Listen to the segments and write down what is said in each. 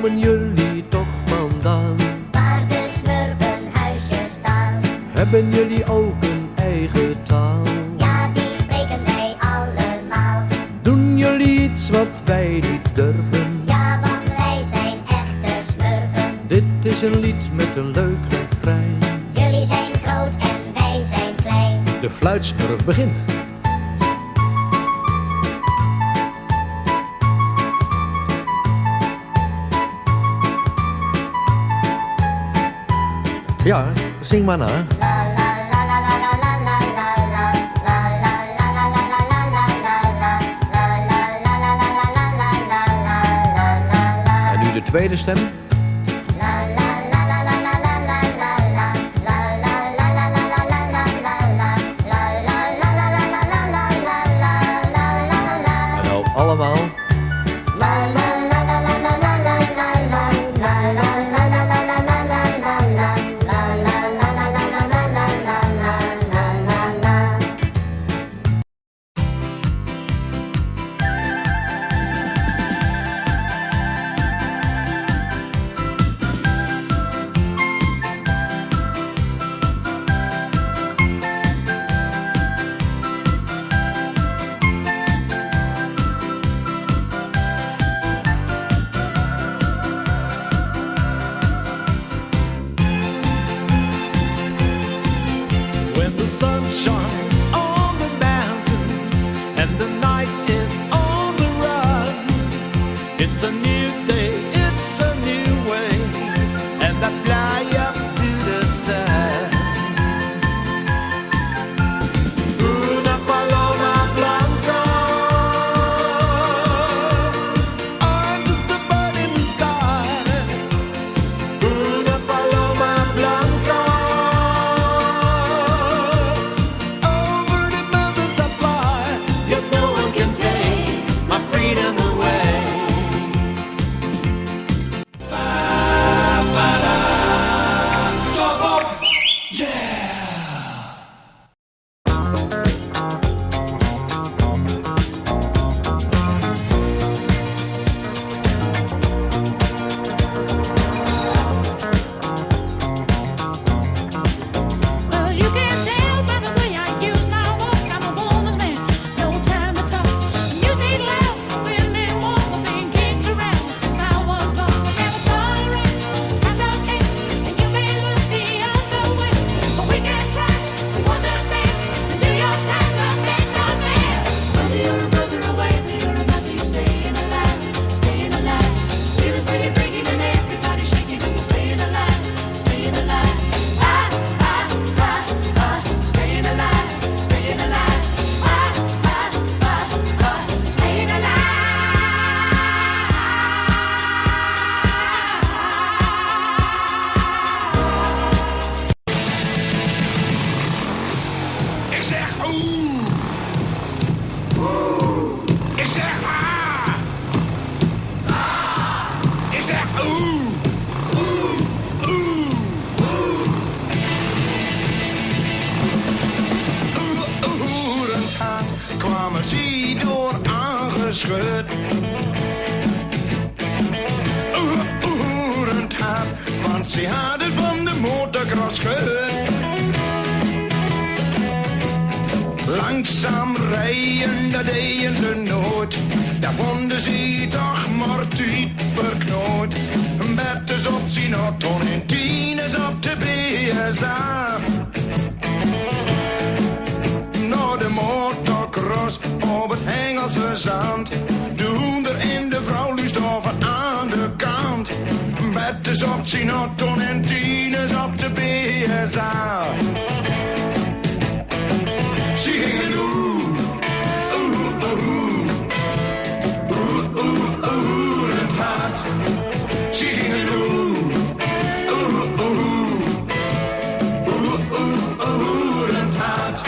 komen jullie toch vandaan? Waar de smurfenhuisjes staan. Hebben jullie ook een eigen taal? Ja, die spreken wij allemaal. Doen jullie iets wat wij niet durven? Ja, want wij zijn echte smurfen. Dit is een lied met een leuk refrein. Jullie zijn groot en wij zijn klein. De fluitsmurf begint. Ja, zing maar na. En nu de tweede stem. En nou allemaal. The sun shines on the mountains and the night is on the run. It's a new day, it's a new way, and I fly up to the sun. Una paloma blanca, I'm just a bird in the sky. Una paloma blanca. Kwamen ze door aangeschud. Oerend hard, want ze hadden van de motorcross gehoord. Langzaam rijden, dat deden ze nooit. Daar vonden ze toch maar tuut verknoot. Betters op zijn auto en tieners op de BSA. Naar de motocross op het Engelse zand. De hoender en de vrouw luist over aan de kant. Betters op zijn auto en tieners op de BSA. Ze gingen doen, het hart. Ze gingen doen, het hart.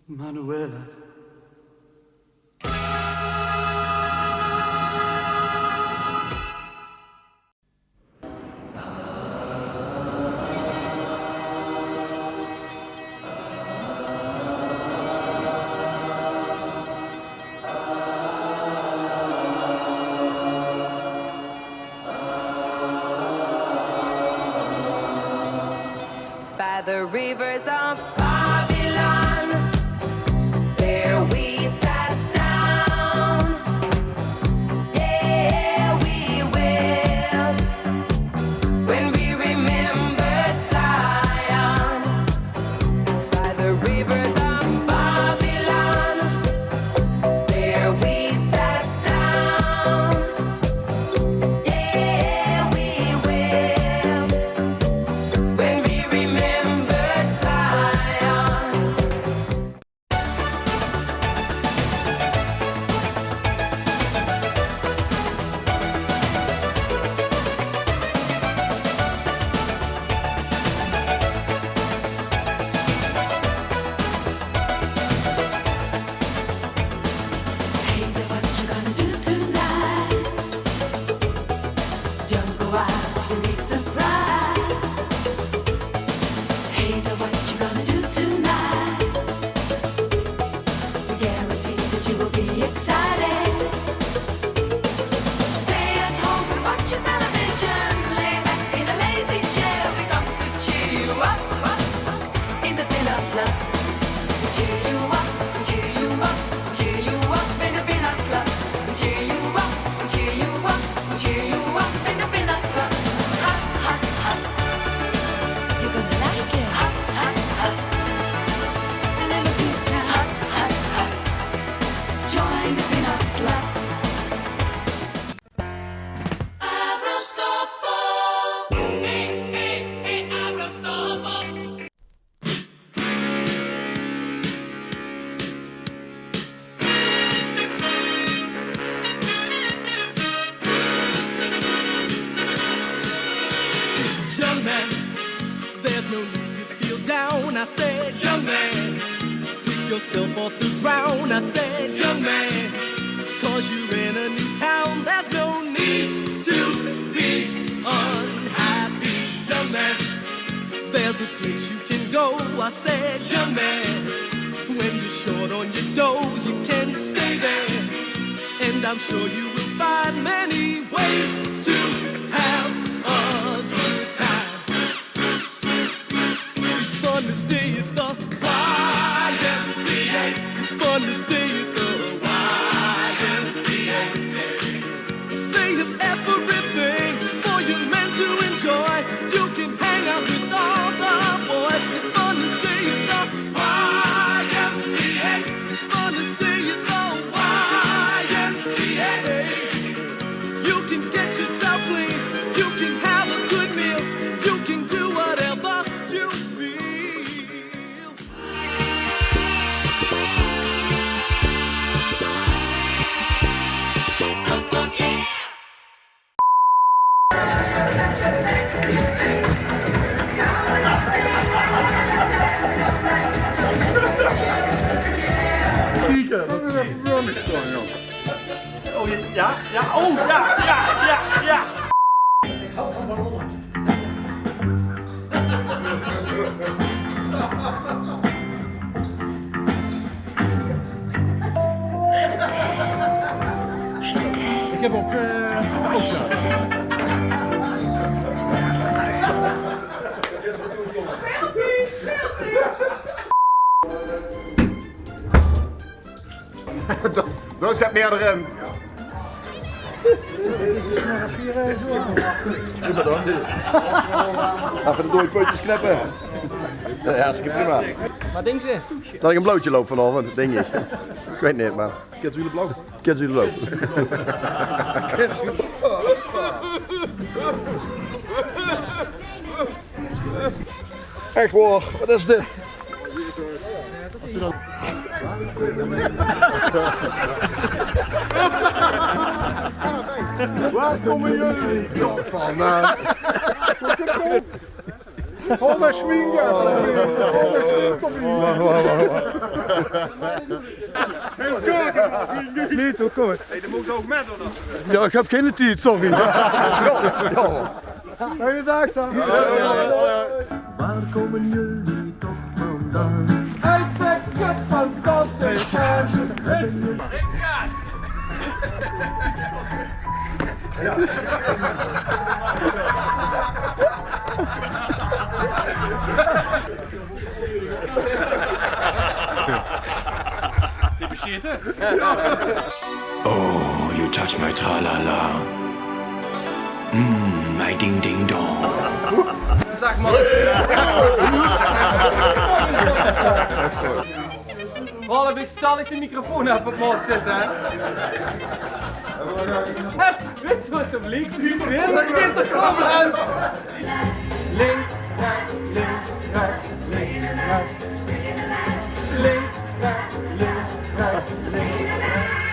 Manuela. By the rivers of Babylon, there we sat down. Yeah, we wept when we remembered Zion. By the rivers of Babylon, there we sat down. Yeah, we wept when we remembered Zion. Hey, what you gonna do tonight? Don't go out, you'll be surprised. Hey, what you gonna do tonight? We guarantee that you will be excited. Stay at home and watch your television. Lay back in a lazy chair. We come to cheer you up in the pin-up club. We cheer you up, we cheer you up, we cheer you up in the pin-up club. We cheer you up, we cheer you up, we cheer you up in the pin-up club. Hot, hot, hot. You're gonna like it. Hot, hot, hot. And have a good time. Hot, hot, hot. Join the pin-up club. Avrostopo. Avrostopo. Young man, there's no need to feel down. I said, young man, pick yourself off the ground. I said, young man, cause you're in a new town. There's no need to be unhappy. Young man, there's a place you can go. I said, young man, when you're short on your dough, you can stay there. And I'm sure you will find many ways to have a good time. It's fun to stay at the YMCA. It's fun to stay at the YMCA. They have everything for you men to enjoy. You can hang out with all the boys. It's fun to stay at the YMCA. It's fun to stay at the YMCA. You can get yourself clean. You can have a good meal. You can do whatever you feel. Ik heb ook Dan zet meer erin. Even de dode puntjes knippen. Ja, hartstikke prima. Wat denk ze? Dat ik een blootje loop vanavond, dat ding is. Ik weet niet, maar... Kids jullie blauw? Kids jullie blauw. Echt waar, wat is dit? Waar komen jullie? Van, Hola schminken! Nee, toch, kom maar. Hey, dat moet ze ook met of dan? Ja, ik heb geen tijd, sorry. Goeiedag, Sam. Waar komen jullie toch vandaan? Uit de kut van Kottenborg. Oh, you touch my tra-la-la. My ding-ding-dong. Half, ik stal ik de microfoon even op mond zitten, hè? Weet je wat ze op links zien? Begint te komen! Links, rechts, links, rechts, links, rechts. Links, rechts, links, rechts, links, rechts.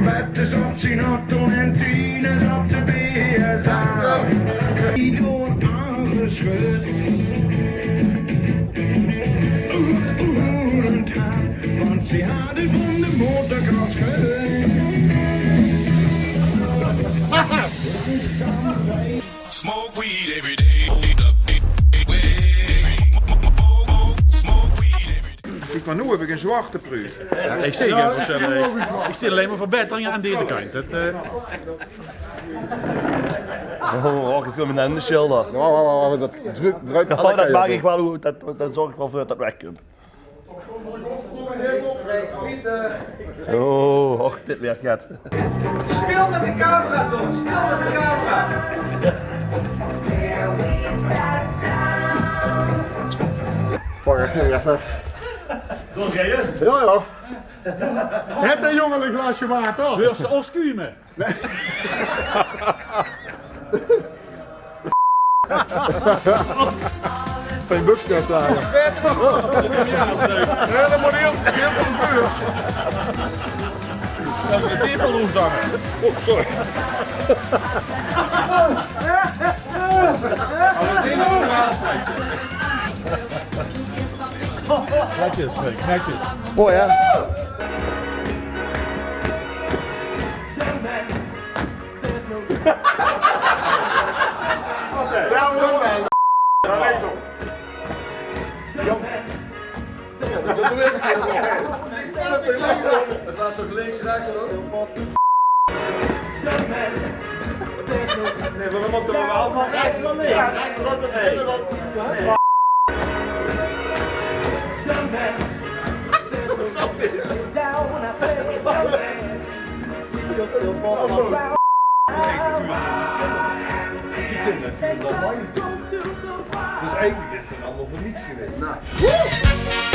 Met de zop zien Otto en Tines op de BSA. Die door aangeschud. Want ze hadden van de motorkant geschud. Smoke weed every day. Ik maar nu heb ik een zwarte pruut. Ik zie ik zie alleen maar verbeteringen aan deze kant. Dat, Oh, ik viel met een schilder. Dat drukt dat maak ik wel, dat zorg ik wel voor dat dat wegkomt. Oh, och, dit werd gaat. Speel met de camera, Tom! Speel met de camera! Pak even. Ja, ja. Het een jongen een glasje water. wil ze oskuur me? Geen buksket daar. Ja, dat moet eerst een vuur. Dat is een tepelhoef dan. Oh, sorry. Netjes, Freek, netjes. Mooi hè? Het was toch links, rechts, hoor? Nee, we moeten wel van rechts naar links. Ja, rechts naar links. Dus eigenlijk is het allemaal voor niets geweest.